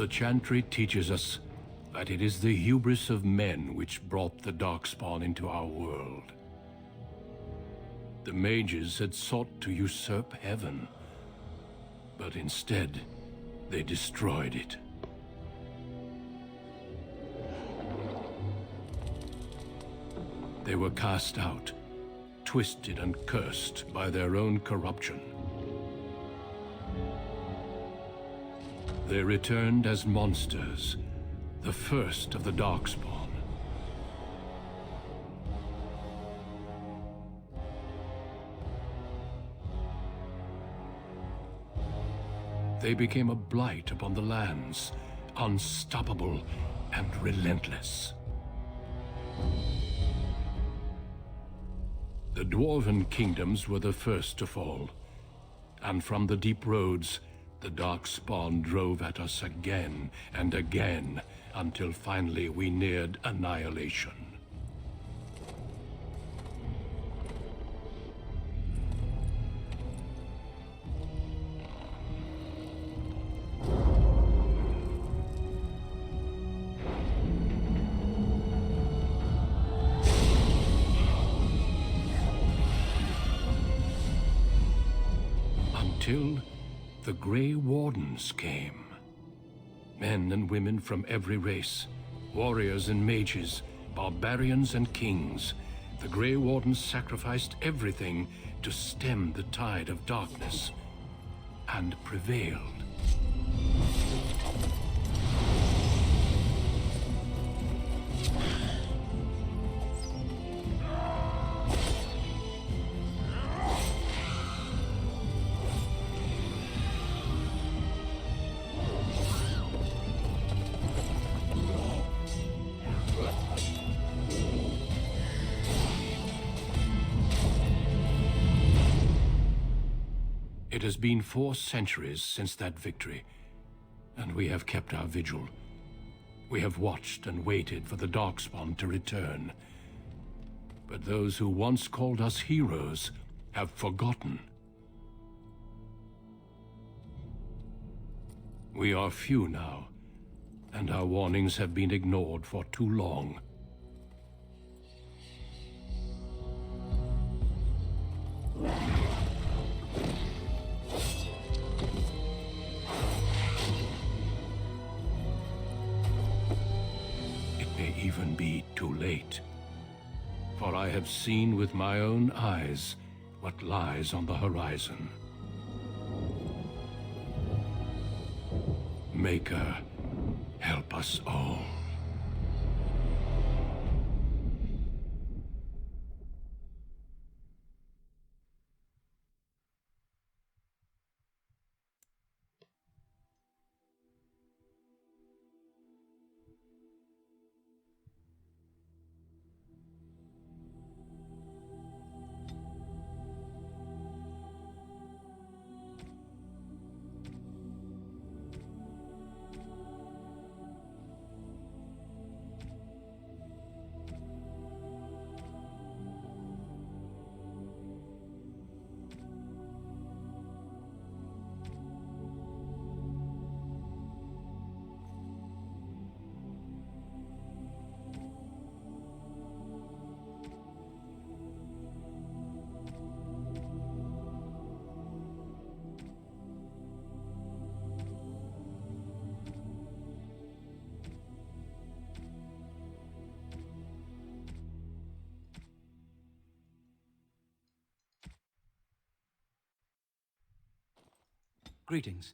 The Chantry teaches us that it is the hubris of men which brought the Darkspawn into our world. The mages had sought to usurp heaven, but instead, they destroyed it. They were cast out, twisted and cursed by their own corruption. They returned as monsters, the first of the Darkspawn. They became a blight upon the lands, unstoppable and relentless. The Dwarven kingdoms were the first to fall, and from the deep roads, the Darkspawn drove at us again and again, until finally we neared annihilation. Until the Grey Wardens came. Men and women from every race, warriors and mages, barbarians and kings. The Grey Wardens sacrificed everything to stem the tide of darkness, and prevailed. It has been 4 centuries since that victory, and we have kept our vigil. We have watched and waited for the Darkspawn to return. But those who once called us heroes have forgotten. We are few now, and our warnings have been ignored for too long. Even be too late. For I have seen with my own eyes what lies on the horizon. Maker, help us all. Greetings.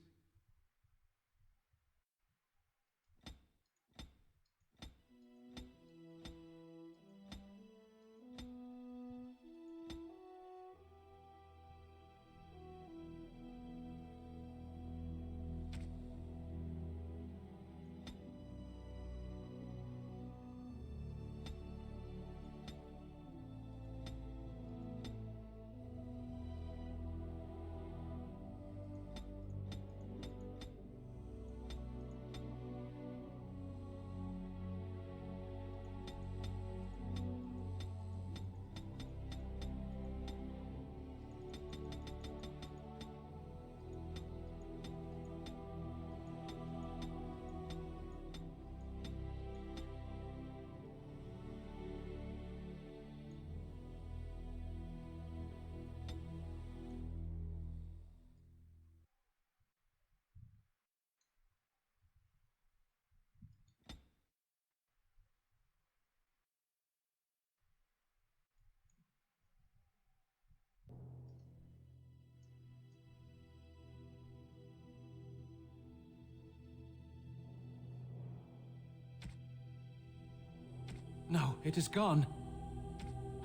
No, it is gone.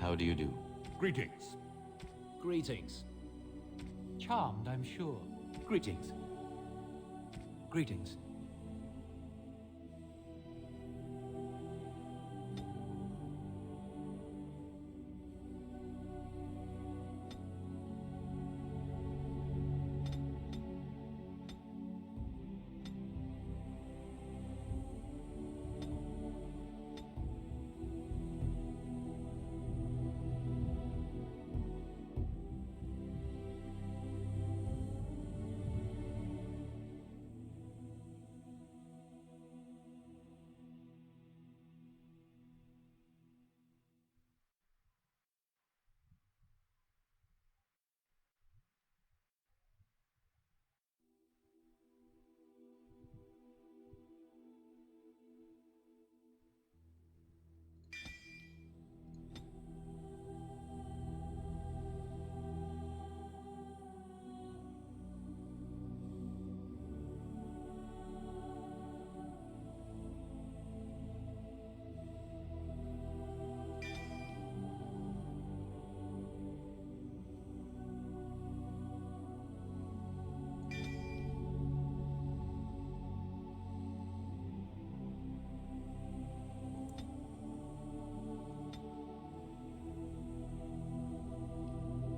How do you do? Greetings. Greetings. Charmed, I'm sure. Greetings. Greetings.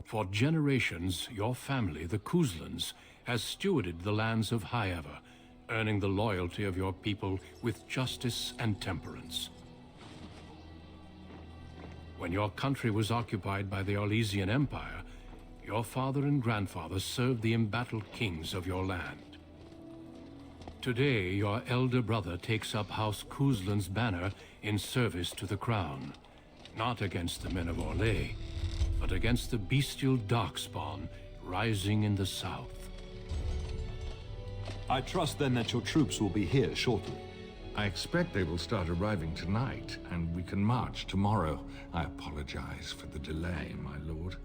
For generations, your family, the Kuzlans, has stewarded the lands of Highever, earning the loyalty of your people with justice and temperance. When your country was occupied by the Orlesian Empire, your father and grandfather served the embattled kings of your land. Today, your elder brother takes up House Kuzlan's banner in service to the crown, not against the men of Orlais, but against the bestial Darkspawn rising in the south. I trust then that your troops will be here shortly. I expect they will start arriving tonight, and we can march tomorrow. I apologize for the delay, my lord.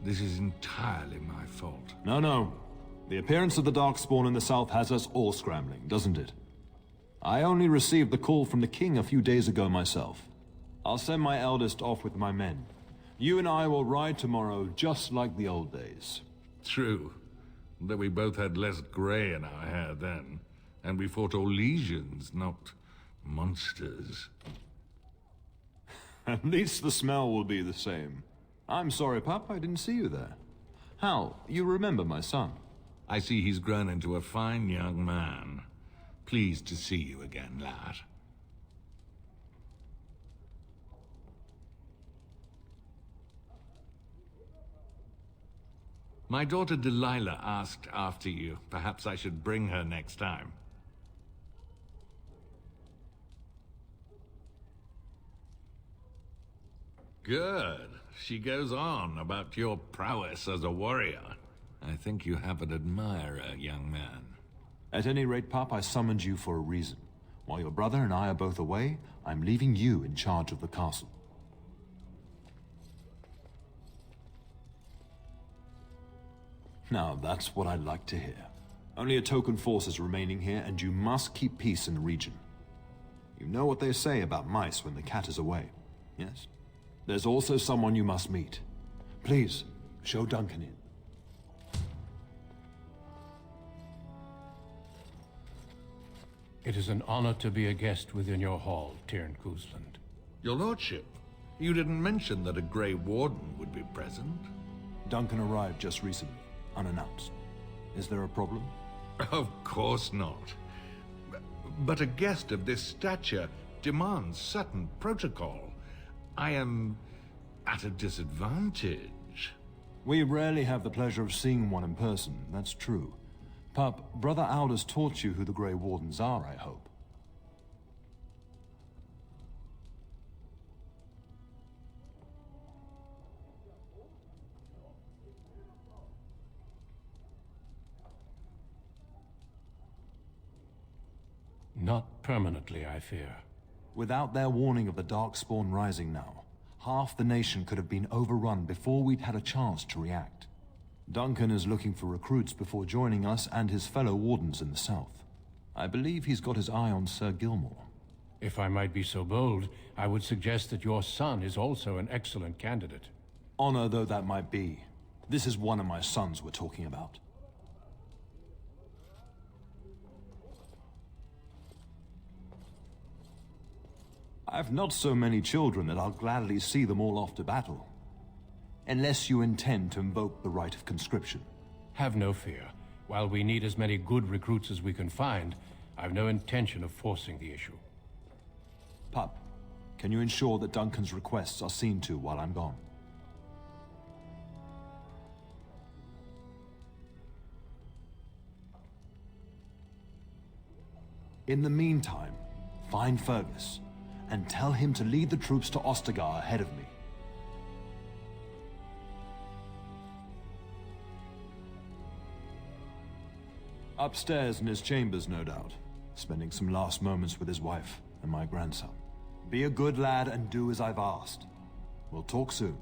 This is entirely my fault. No. The appearance of the Darkspawn in the south has us all scrambling, doesn't it? I only received the call from the king a few days ago myself. I'll send my eldest off with my men. You and I will ride tomorrow just like the old days. True. Though we both had less grey in our hair then, and we fought Orlesians, not monsters. At least the smell will be the same. I'm sorry, Pup, I didn't see you there. Hal, you remember my son? I see he's grown into a fine young man. Pleased to see you again, lad. My daughter Delilah asked after you. Perhaps I should bring her next time. Good. She goes on about your prowess as a warrior. I think you have an admirer, young man. At any rate, Pup, I summoned you for a reason. While your brother and I are both away, I'm leaving you in charge of the castle. Now, that's what I'd like to hear. Only a token force is remaining here, and you must keep peace in the region. You know what they say about mice when the cat is away, yes? There's also someone you must meet. Please, show Duncan in. It is an honor to be a guest within your hall, Teyrn Kuzland. Your lordship, you didn't mention that a Grey Warden would be present. Duncan arrived just recently, unannounced. Is there a problem? Of course not. But a guest of this stature demands certain protocol. I am at a disadvantage. We rarely have the pleasure of seeing one in person, that's true. Pup, Brother Aldous taught you who the Grey Wardens are, I hope. Not permanently, I fear. Without their warning of the Darkspawn rising now, half the nation could have been overrun before we'd had a chance to react. Duncan is looking for recruits before joining us and his fellow Wardens in the south. I believe he's got his eye on Sir Gilmore. If I might be so bold, I would suggest that your son is also an excellent candidate. Honor though that might be, this is one of my sons we're talking about. I've not so many children that I'll gladly see them all off to battle. Unless you intend to invoke the right of conscription. Have no fear. While we need as many good recruits as we can find, I've no intention of forcing the issue. Pup, can you ensure that Duncan's requests are seen to while I'm gone? In the meantime, find Fergus, and tell him to lead the troops to Ostagar ahead of me. Upstairs in his chambers, no doubt, spending some last moments with his wife and my grandson. Be a good lad and do as I've asked. We'll talk soon.